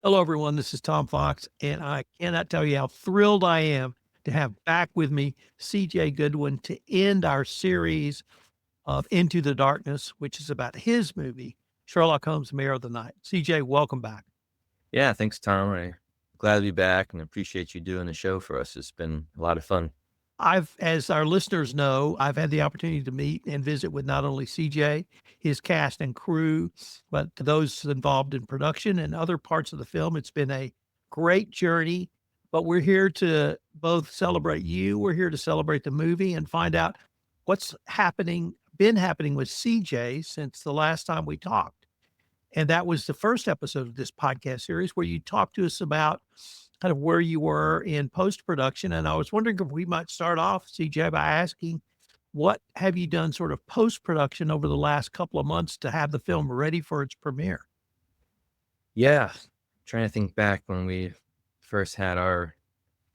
Hello, everyone. This is Tom Fox, and I cannot tell you how thrilled I am to have back with me CJ Goodwyn to end our series of Into the Darkness, which is about his movie, Sherlock Holmes, Mayor of the Night. CJ, welcome back. Yeah, thanks, Tom. I'm glad to be back and appreciate you doing the show for us. It's been a lot of fun. As our listeners know, I've had the opportunity to meet and visit with not only CJ, his cast and crew, but those involved in production and other parts of the film. It's been a great journey, but we're here to both celebrate you. We're here to celebrate the movie and find out what's been happening with CJ since the last time we talked. And that was the first episode of this podcast series where you talked to us about kind of where you were in post production. And I was wondering if we might start off, CJ, by asking, what have you done sort of post production over the last couple of months to have the film ready for its premiere? Yeah, trying to think back when we first had our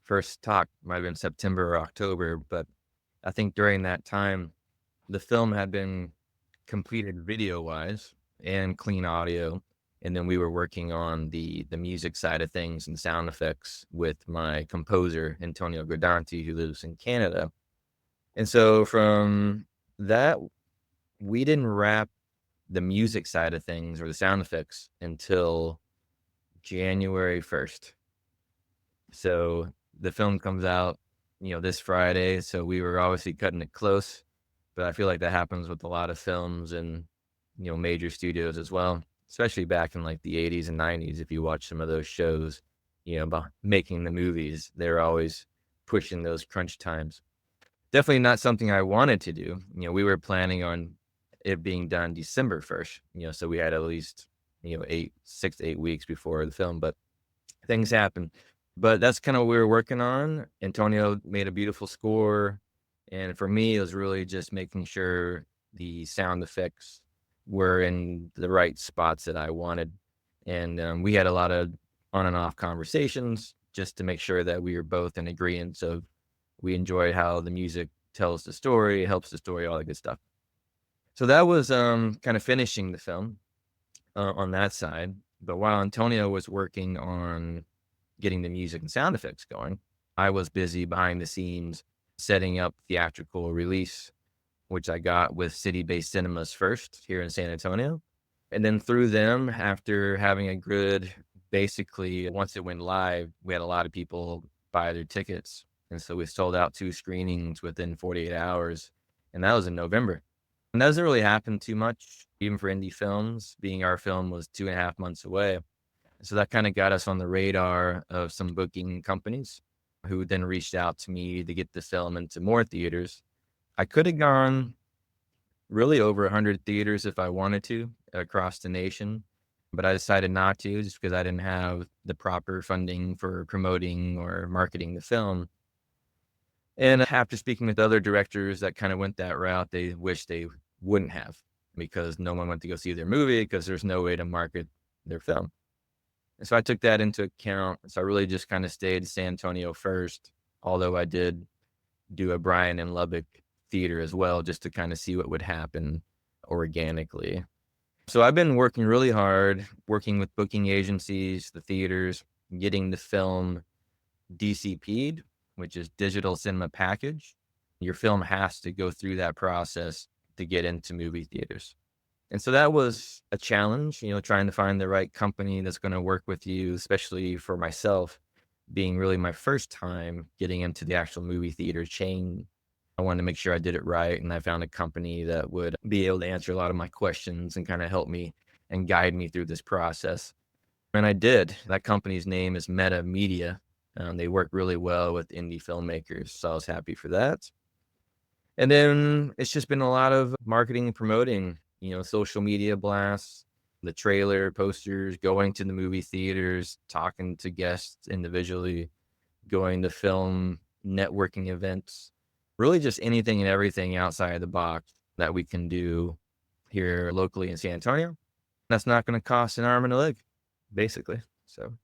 first talk, might have been September or October, but I think during that time, the film had been completed video wise and clean audio. And then we were working on the music side of things and sound effects with my composer, Antonio Guidanti, who lives in Canada. And so from that, we didn't wrap the music side of things or the sound effects until January 1st. So the film comes out, this Friday. So we were obviously cutting it close, but I feel like that happens with a lot of films and, major studios as well, especially back in like the 80s and 90s. If you watch some of those shows, about making the movies, they're always pushing those crunch times. Definitely not something I wanted to do. We were planning on it being done December 1st, so we had at least, 6 to 8 weeks before the film, but things happen. But that's kind of what we were working on. Antonio made a beautiful score. And for me, it was really just making sure the sound effects were in the right spots that I wanted. And we had a lot of on and off conversations just to make sure that we were both in agreement of we enjoy how the music tells the story, helps the story, all that good stuff. So that was kind of finishing the film on that side. But while Antonio was working on getting the music and sound effects going, I was busy behind the scenes setting up theatrical release, which I got with City Based Cinemas first here in San Antonio. And then through them, after having a good, basically, once it went live, we had a lot of people buy their tickets. And so we sold out 2 screenings within 48 hours. And that was in November. And that doesn't really happen too much, even for indie films, being our film was 2.5 months away. So that kind of got us on the radar of some booking companies who then reached out to me to get the film into more theaters. I could have gone really over 100 theaters if I wanted to across the nation, but I decided not to just because I didn't have the proper funding for promoting or marketing the film. And after speaking with other directors that kind of went that route, they wish they wouldn't have because no one went to go see their movie because there's no way to market their film. And so I took that into account. So I really just kind of stayed San Antonio first, although I did do a Bryan and Lubbock theater as well, just to kind of see what would happen organically. So I've been working really hard, working with booking agencies, the theaters, getting the film DCP'd, which is digital cinema package. Your film has to go through that process to get into movie theaters. And so that was a challenge, trying to find the right company that's going to work with you, especially for myself, being really my first time getting into the actual movie theater chain. I wanted to make sure I did it right. And I found a company that would be able to answer a lot of my questions and kind of help me and guide me through this process. And I did. That company's name is Meta Media. They work really well with indie filmmakers. So I was happy for that. And then it's just been a lot of marketing and promoting, social media blasts, the trailer, posters, going to the movie theaters, talking to guests individually, going to film networking events, really just anything and everything outside the box that we can do here locally in San Antonio. That's not going to cost an arm and a leg, basically. So,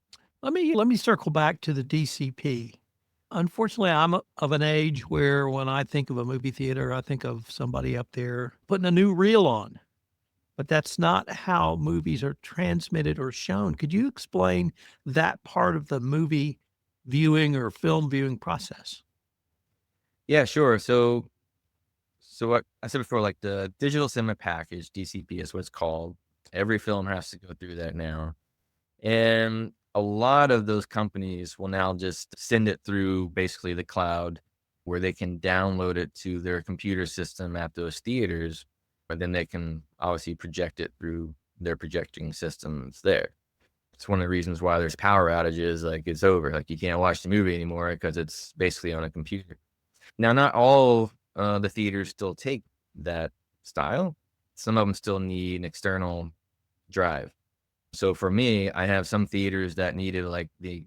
Let me circle back to the DCP. Unfortunately, I'm of an age where when I think of a movie theater, I think of somebody up there putting a new reel on. but that's not how movies are transmitted or shown. Could you explain that part of the movie viewing or film viewing process? Yeah, sure. So what I said before, like the digital cinema package, DCP is what it's called. Every film has to go through that now. And a lot of those companies will now just send it through basically the cloud where they can download it to their computer system at those theaters, but then they can obviously project it through their projecting systems there. It's one of the reasons why there's power outages. Like it's over. Like you can't watch the movie anymore because it's basically on a computer. Now, not all the theaters still take that style. Some of them still need an external drive. So for me, I have some theaters that needed like the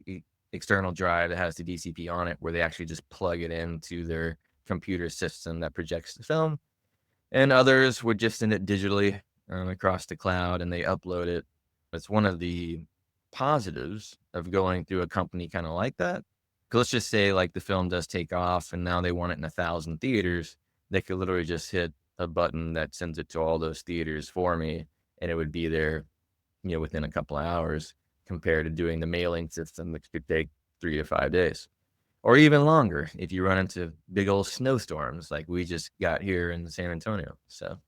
external drive that has the DCP on it, where they actually just plug it into their computer system that projects the film. And others would just send it digitally across the cloud and they upload it. It's one of the positives of going through a company kind of like that. 'Cause let's just say like the film does take off and now they want it in 1,000 theaters. They could literally just hit a button that sends it to all those theaters for me and it would be there, within a couple of hours compared to doing the mailing system, which could take 3 to 5 days or even longer if you run into big old snowstorms like we just got here in San Antonio. So,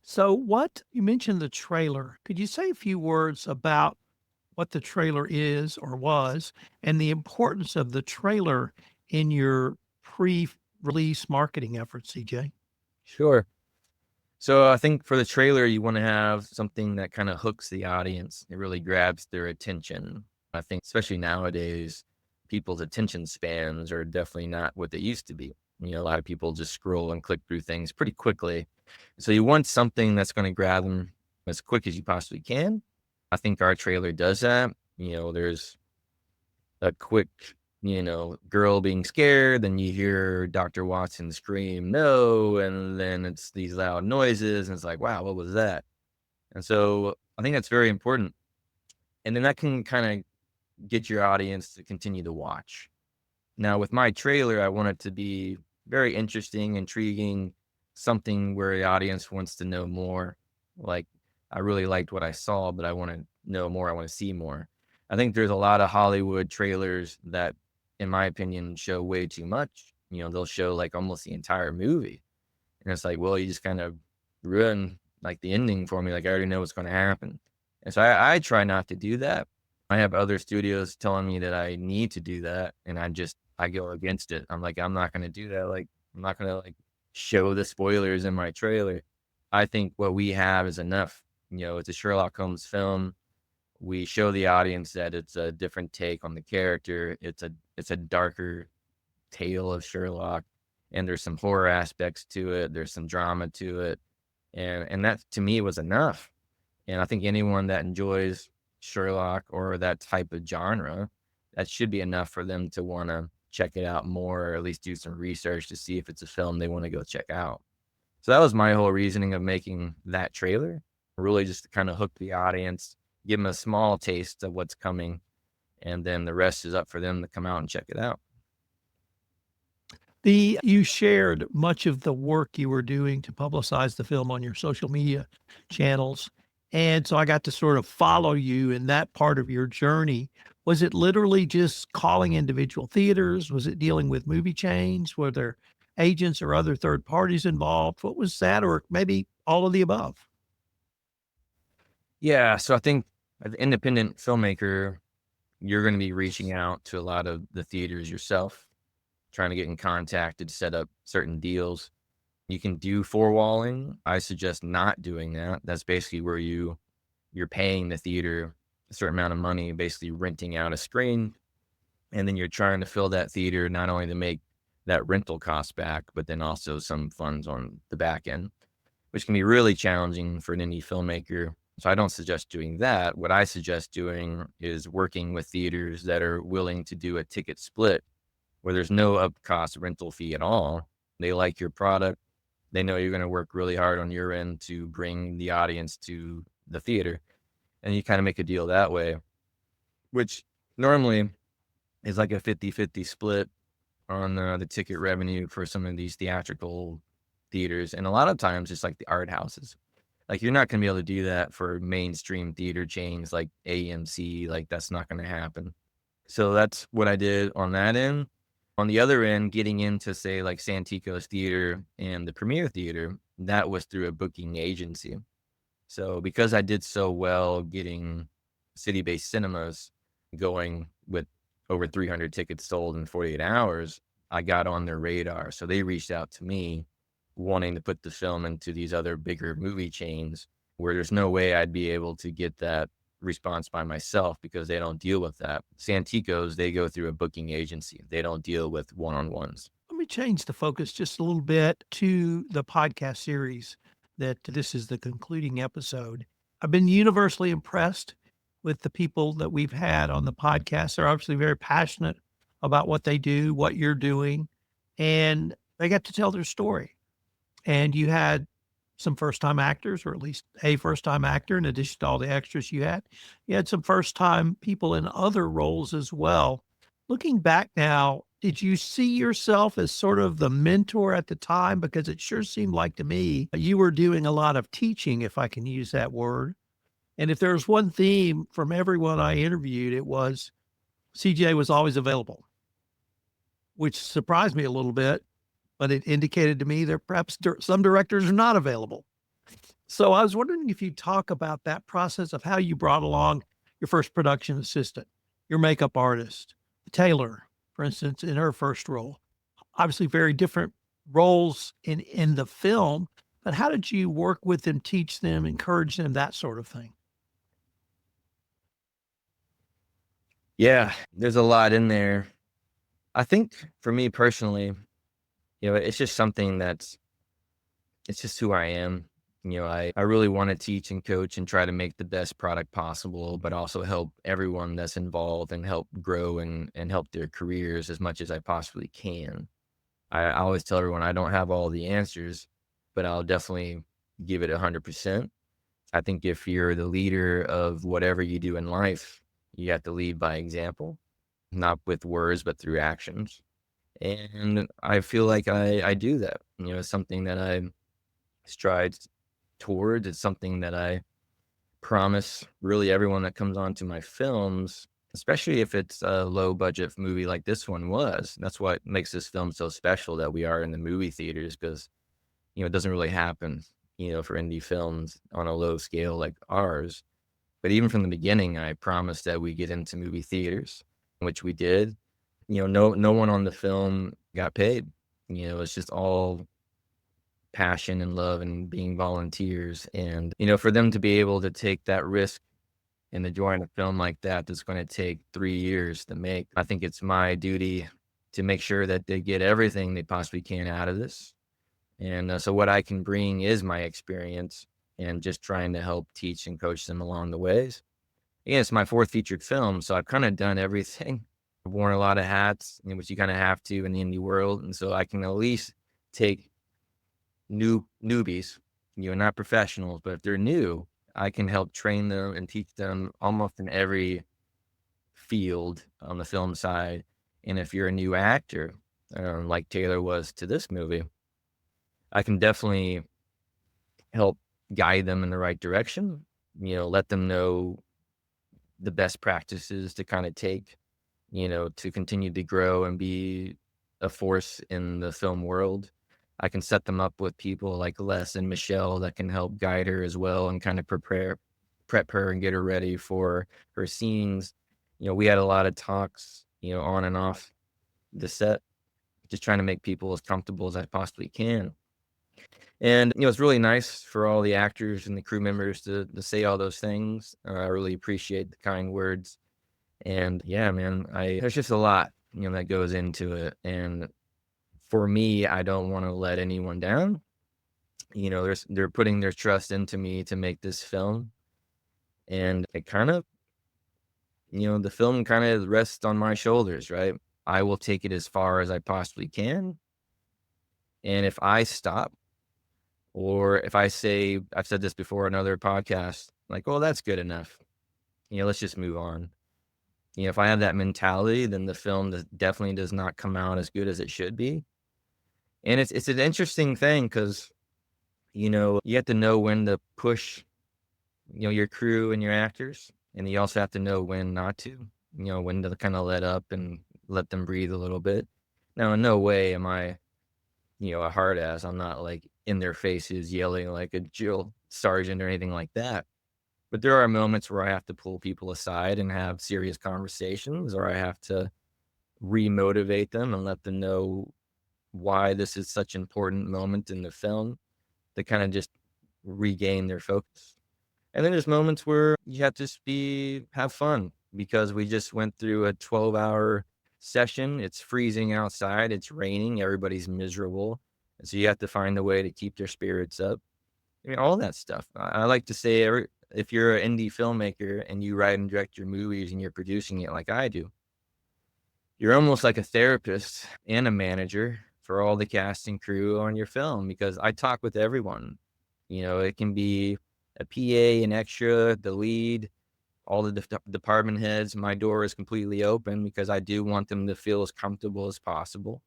So, what you mentioned the trailer. Could you say a few words about what the trailer is or was and the importance of the trailer in your pre release marketing efforts, CJ? sure. So I think for the trailer, you want to have something that kind of hooks the audience. It really grabs their attention. I think, especially nowadays, people's attention spans are definitely not what they used to be. A lot of people just scroll and click through things pretty quickly. So you want something that's going to grab them as quick as you possibly can. I think our trailer does that. There's a quick, girl being scared, then you hear Dr. Watson scream, no, and then it's these loud noises, and it's like, wow, what was that? And so I think that's very important. And then that can kind of get your audience to continue to watch. Now, with my trailer, I want it to be very interesting, intriguing, something where the audience wants to know more. Like, I really liked what I saw, but I want to know more. I want to see more. I think there's a lot of Hollywood trailers that, in my opinion, show way too much. They'll show like almost the entire movie. And it's like, well, you just kind of ruin like the ending for me. Like, I already know what's going to happen. And so I try not to do that. I have other studios telling me that I need to do that, and I go against it. I'm like, I'm not gonna do that. Like, I'm not gonna like show the spoilers in my trailer. I think what we have is enough. It's a Sherlock Holmes film. We show the audience that it's a different take on the character. It's a darker tale of Sherlock, and there's some horror aspects to it. There's some drama to it, and that to me was enough. And I think anyone that enjoys Sherlock or that type of genre, that should be enough for them to want to check it out more, or at least do some research to see if it's a film they want to go check out. So that was my whole reasoning of making that trailer, really just to kind of hook the audience, give them a small taste of what's coming, and then the rest is up for them to come out and check it out. You shared much of the work you were doing to publicize the film on your social media channels. And so I got to sort of follow you in that part of your journey. Was it literally just calling individual theaters? Was it dealing with movie chains? Were there agents or other third parties involved? What was that? Or maybe all of the above? Yeah, so I think as an independent filmmaker, you're going to be reaching out to a lot of the theaters yourself, trying to get in contact to set up certain deals. You can do four walling. I suggest not doing that. That's basically where you're paying the theater a certain amount of money, basically renting out a screen, and then you're trying to fill that theater not only to make that rental cost back, but then also some funds on the back end, which can be really challenging for an indie filmmaker. So I don't suggest doing that. What I suggest doing is working with theaters that are willing to do a ticket split where there's no up cost rental fee at all. They like your product. They know you're going to work really hard on your end to bring the audience to the theater. And you kind of make a deal that way, which normally is like a 50-50 split on the ticket revenue for some of these theatrical theaters, and a lot of times it's like the art houses. Like, you're not gonna be able to do that for mainstream theater chains like AMC, like, that's not gonna happen. So that's what I did on that end. On the other end, getting into, say, like Santico's Theater and the Premiere Theater, that was through a booking agency. So because I did so well getting city-based cinemas going with over 300 tickets sold in 48 hours, I got on their radar. So they reached out to me wanting to put the film into these other bigger movie chains where there's no way I'd be able to get that response by myself because they don't deal with that. Santico's, they go through a booking agency. They don't deal with one-on-ones. Let me change the focus just a little bit to the podcast series that this is the concluding episode. I've been universally impressed with the people that we've had on the podcast. They're obviously very passionate about what they do, what you're doing, and they got to tell their story. And you had some first time actors, or at least a first time actor, in addition to all the extras you had. You had some first time people in other roles as well. Looking back now, did you see yourself as sort of the mentor at the time? Because it sure seemed like to me you were doing a lot of teaching, if I can use that word. And if there's one theme from everyone I interviewed, it was CJ was always available, which surprised me a little bit, but it indicated to me that perhaps some directors are not available. So I was wondering if you talk about that process of how you brought along your first production assistant, your makeup artist, Taylor, for instance, in her first role. Obviously, very different roles in the film, but how did you work with them, teach them, encourage them, that sort of thing? Yeah, there's a lot in there. I think for me personally, it's just something it's just who I am. I really want to teach and coach and try to make the best product possible, but also help everyone that's involved and help grow and help their careers as much as I possibly can. I always tell everyone I don't have all the answers, but I'll definitely give it 100%. I think if you're the leader of whatever you do in life, you have to lead by example, not with words, but through actions. And I feel like I do that. It's something that I strive towards. It's something that I promise really everyone that comes onto my films, especially if it's a low budget movie like this one was. That's what makes this film so special that we are in the movie theaters because, it doesn't really happen, for indie films on a low scale like ours. But even from the beginning, I promised that we get into movie theaters, which we did. No one on the film got paid. It's just all passion and love and being volunteers. And, for them to be able to take that risk and to join a film like that that's going to take 3 years to make, I think it's my duty to make sure that they get everything they possibly can out of this. And so what I can bring is my experience and just trying to help teach and coach them along the ways. Again, it's my fourth featured film, so I've kind of done everything. I've worn a lot of hats, which you kind of have to in the indie world, and so I can at least take newbies, not professionals, but if they're new, I can help train them and teach them almost in every field on the film side. And if you're a new actor, like Taylor was to this movie, I can definitely help guide them in the right direction. Let them know the best practices to kind of take, to continue to grow and be a force in the film world. I can set them up with people like Les and Michelle that can help guide her as well and kind of prep her and get her ready for her scenes. We had a lot of talks, on and off the set, just trying to make people as comfortable as I possibly can. And, it's really nice for all the actors and the crew members to say all those things. I really appreciate the kind words. And yeah, man, there's just a lot, that goes into it. And for me, I don't want to let anyone down. They're putting their trust into me to make this film. And it kind of, the film kind of rests on my shoulders, right? I will take it as far as I possibly can. And if I stop, or if I say, I've said this before in other podcasts, like, well, that's good enough. Let's just move on. If I have that mentality, then the film definitely does not come out as good as it should be. And it's an interesting thing because, you have to know when to push, your crew and your actors, and you also have to know when not to, when to kinda let up and let them breathe a little bit. Now, in no way am I, a hard ass. I'm not, like, in their faces yelling like a drill sergeant or anything like that. But there are moments where I have to pull people aside and have serious conversations, or I have to remotivate them and let them know why this is such an important moment in the film to kinda just regain their focus. And then there's moments where you have to just have fun because we just went through a 12-hour session. It's freezing outside, it's raining, everybody's miserable, and so you have to find a way to keep their spirits up. I mean, all that stuff. I like to say if you're an indie filmmaker and you write and direct your movies and you're producing it like I do, you're almost like a therapist and a manager for all the cast and crew on your film because I talk with everyone. It can be a PA, an extra, the lead, all the department heads. My door is completely open because I do want them to feel as comfortable as possible.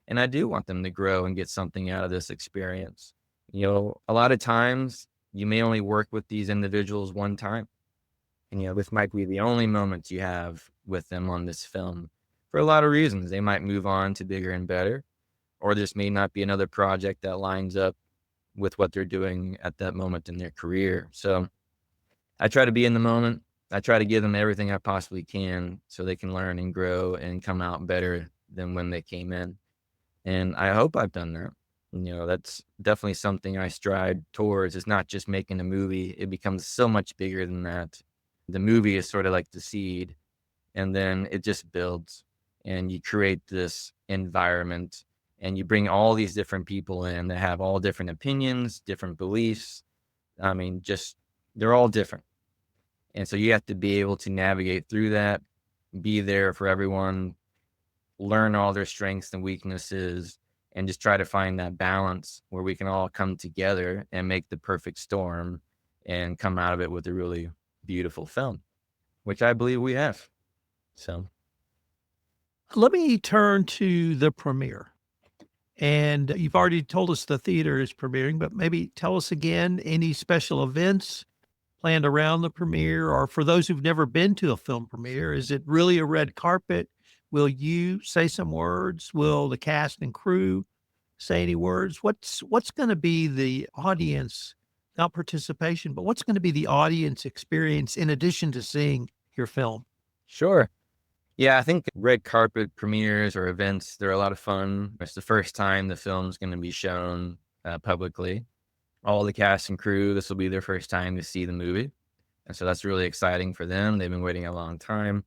And I do want them to grow and get something out of this experience. A lot of times you may only work with these individuals one time. And, this might be the only moments you have with them on this film for a lot of reasons. They might move on to bigger and better, or this may not be another project that lines up with what they're doing at that moment in their career. So I try to be in the moment. I try to give them everything I possibly can so they can learn and grow and come out better than when they came in. And I hope I've done that. That's definitely something I strive towards. It's not just making a movie. It becomes so much bigger than that. The movie is sort of like the seed, and then it just builds and you create this environment and you bring all these different people in that have all different opinions, different beliefs. I mean, just they're all different. And so you have to be able to navigate through that, be there for everyone, learn all their strengths and weaknesses, and just try to find that balance where we can all come together and make the perfect storm and come out of it with a really beautiful film, which I believe we have. So, Let me turn to the premiere. And you've already told us the theater is premiering, but maybe tell us again any special events planned around the premiere, or for those who've never been to a film premiere, is it really a red carpet? Will you say some words? Will the cast and crew say any words? What's going to be the audience, not participation, but what's going to be the audience experience in addition to seeing your film? sure. Yeah, I think red carpet premieres or events, they're a lot of fun. It's the first time the film's going to be shown publicly. All the cast and crew, this will be their first time to see the movie. And so that's really exciting for them. They've been waiting a long time.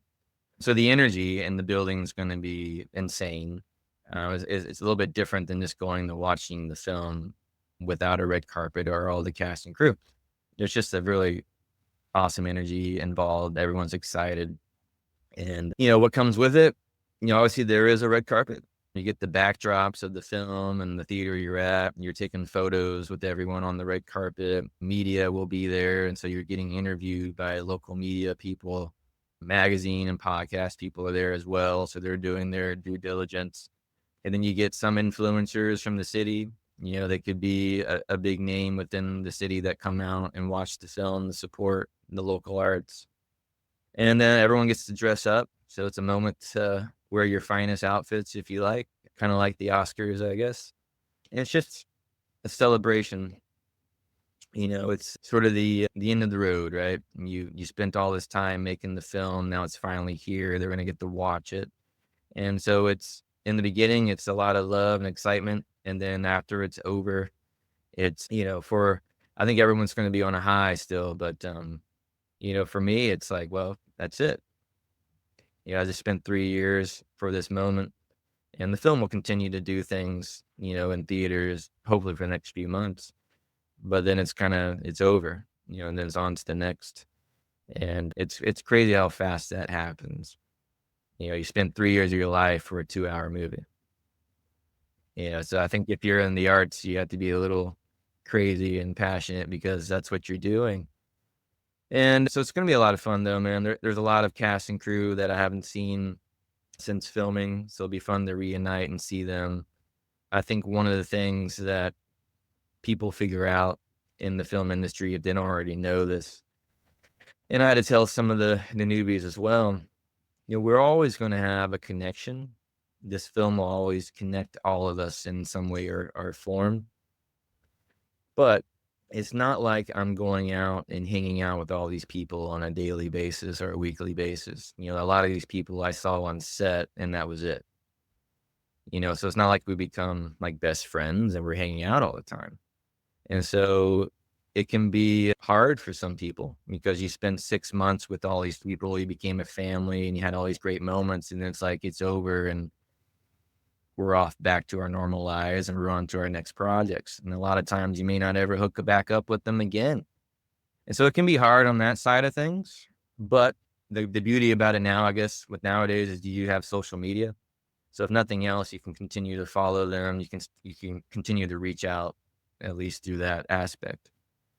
So the energy in the building is going to be insane. It's a little bit different than just going to watching the film without a red carpet or all the cast and crew. There's just a really awesome energy involved. Everyone's excited. And, what comes with it, obviously there is a red carpet. You get the backdrops of the film and the theater you're at. You're taking photos with everyone on the red carpet. Media will be there. And so you're getting interviewed by local media people. Magazine and podcast people are there as well. So they're doing their due diligence. And then you get some influencers from the city. They could be a big name within the city that come out and watch the film to support the local arts. And then everyone gets to dress up, so it's a moment to wear your finest outfits if you like, kinda like the Oscars, I guess. And it's just a celebration, it's sort of the end of the road, right? You spent all this time making the film, now it's finally here, they're gonna get to watch it. And so it's in the beginning, it's a lot of love and excitement, and then after it's over, it's, for I think everyone's gonna be on a high still, but, for me, it's like, well, that's it. I just spent 3 years for this moment, and the film will continue to do things, in theaters, hopefully for the next few months, but then it's over, and then it's on to the next, and it's crazy how fast that happens. You spend 3 years of your life for a 2-hour movie. So I think if you're in the arts, you have to be a little crazy and passionate because that's what you're doing. And so it's gonna be a lot of fun though, man. There's a lot of cast and crew that I haven't seen since filming, so it'll be fun to reunite and see them. I think one of the things that people figure out in the film industry, if they don't already know this, and I had to tell some of the newbies as well, we're always going to have a connection. This film will always connect all of us in some way or form. But it's not like I'm going out and hanging out with all these people on a daily basis or a weekly basis. A lot of these people I saw on set and that was it. So it's not like we become like best friends and we're hanging out all the time. And so it can be hard for some people because you spent 6 months with all these people, you became a family and you had all these great moments, and it's like it's over and we're off back to our normal lives and we're on to our next projects. And a lot of times you may not ever hook back up with them again. And so it can be hard on that side of things. But the beauty about it now, I guess, with nowadays is you have social media. So if nothing else, you can continue to follow them. You can continue to reach out at least through that aspect.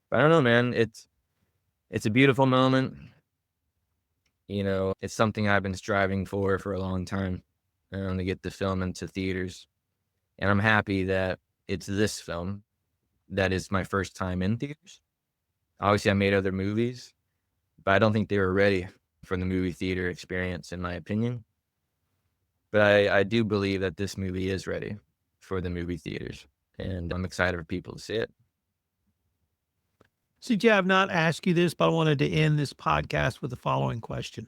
But I don't know, man. It's a beautiful moment. It's something I've been striving for a long time, to get the film into theaters. And I'm happy that it's this film that is my first time in theaters. Obviously, I made other movies, but I don't think they were ready for the movie theater experience, in my opinion. But I do believe that this movie is ready for the movie theaters, and I'm excited for people to see it. CJ, I've not asked you this, but I wanted to end this podcast with the following question.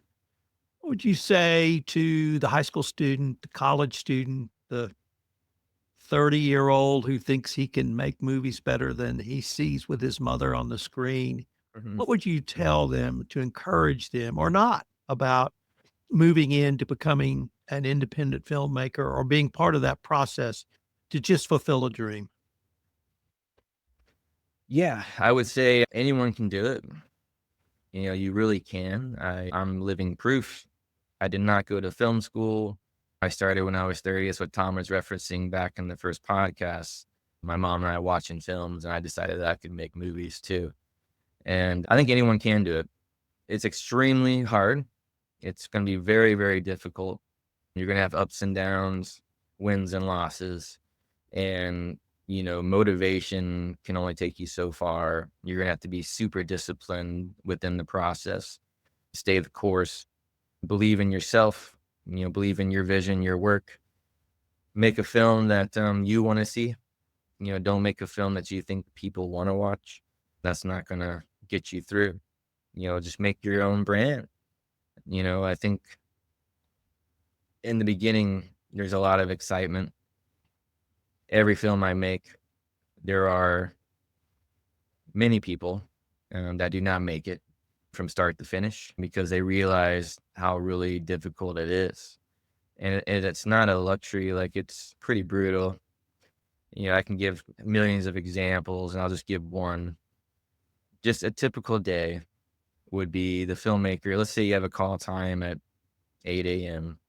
What would you say to the high school student, the college student, the 30-year-old who thinks he can make movies better than he sees with his mother on the screen? Mhm. What would you tell them to encourage them or not about moving into becoming an independent filmmaker or being part of that process to just fulfill a dream? Yeah, I would say anyone can do it. You really can. I'm living proof. I did not go to film school. I started when I was 30. That's what Tom was referencing back in the first podcast. My mom and I watching films, and I decided that I could make movies too. And I think anyone can do it. It's extremely hard. It's going to be very, very difficult. You're going to have ups and downs, wins and losses. And, motivation can only take you so far. You're going to have to be super disciplined within the process, stay the course, believe in yourself, believe in your vision, your work, make a film that you want to see. Don't make a film that you think people want to watch. That's not going to get you through. Just make your own brand. I think in the beginning, there's a lot of excitement. Every film I make, there are many people that do not make it from start to finish because they realize how really difficult it is. And it's not a luxury, like it's pretty brutal. I can give millions of examples and I'll just give one. Just a typical day would be the filmmaker. Let's say you have a call time at 8 a.m.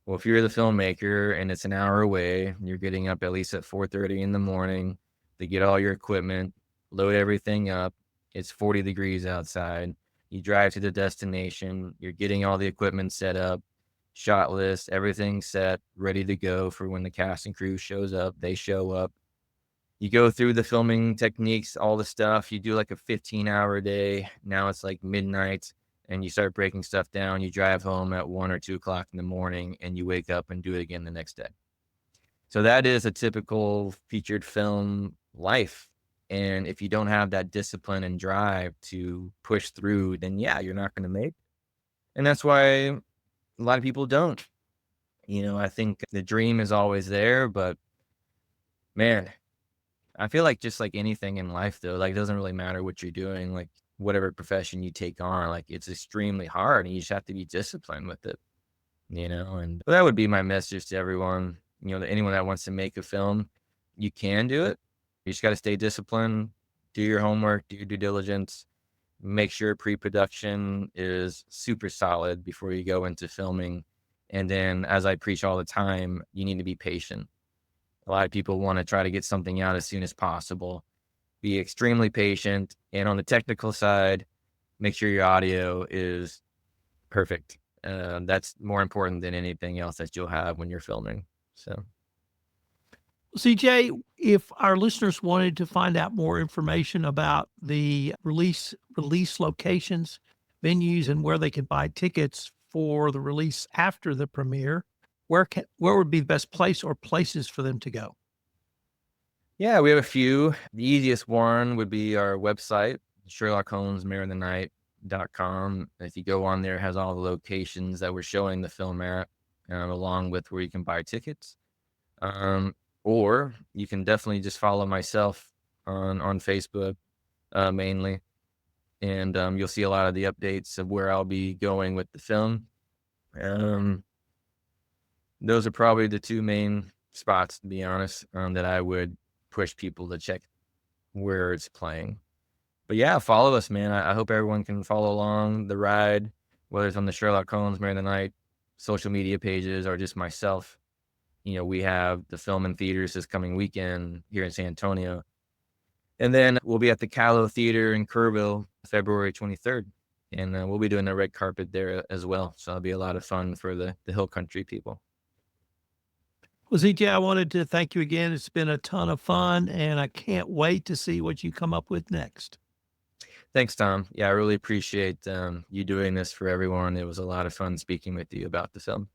Well, if you're the filmmaker and it's an hour away, you're getting up at least at 4:30 in the morning to get all your equipment, load everything up. It's 40 degrees outside. You drive to the destination. You're getting all the equipment set up, shot list, everything set, ready to go for when the cast and crew shows up. They show up. You go through the filming techniques, all the stuff. You do like a 15-hour day. Now it's like midnight and you start breaking stuff down. You drive home at 1 or 2 o'clock in the morning and you wake up and do it again the next day. So that is a typical featured film life. And if you don't have that discipline and drive to push through, then yeah, you're not going to make it. And that's why a lot of people don't. I think the dream is always there, but man, I feel like just like anything in life though, like it doesn't really matter what you're doing, like whatever profession you take on, like it's extremely hard and you just have to be disciplined with it, and that would be my message to everyone, that anyone that wants to make a film, you can do it. You just got to stay disciplined, do your homework, do your due diligence, make sure pre-production is super solid before you go into filming. And then as I preach all the time, you need to be patient. A lot of people want to try to get something out as soon as possible. Be extremely patient. And on the technical side, make sure your audio is perfect. That's more important than anything else that you'll have when you're filming. So, CJ, if our listeners wanted to find out more information about the release locations, venues, and where they could buy tickets for the release after the premiere, where would be the best place or places for them to go? Yeah, we have a few. The easiest one would be our website, SherlockHolmesMareOfTheNight.com. If you go on there, it has all the locations that we're showing the film at, along with where you can buy tickets. Um, or you can definitely just follow myself on Facebook, mainly, and you'll see a lot of the updates of where I'll be going with the film. Um, those are probably the two main spots, to be honest, that I would push people to check where it's playing. But yeah, follow us, man. I hope everyone can follow along the ride, whether it's on the Sherlock Holmes Mare of the Night social media pages or just myself. We have the film in theaters this coming weekend here in San Antonio. And then we'll be at the Callow Theater in Kerrville, February 23rd. And we'll be doing the red carpet there as well. So it'll be a lot of fun for the Hill Country people. Well, CJ, I wanted to thank you again. It's been a ton of fun, and I can't wait to see what you come up with next. Thanks, Tom. Yeah, I really appreciate you doing this for everyone. It was a lot of fun speaking with you about the film.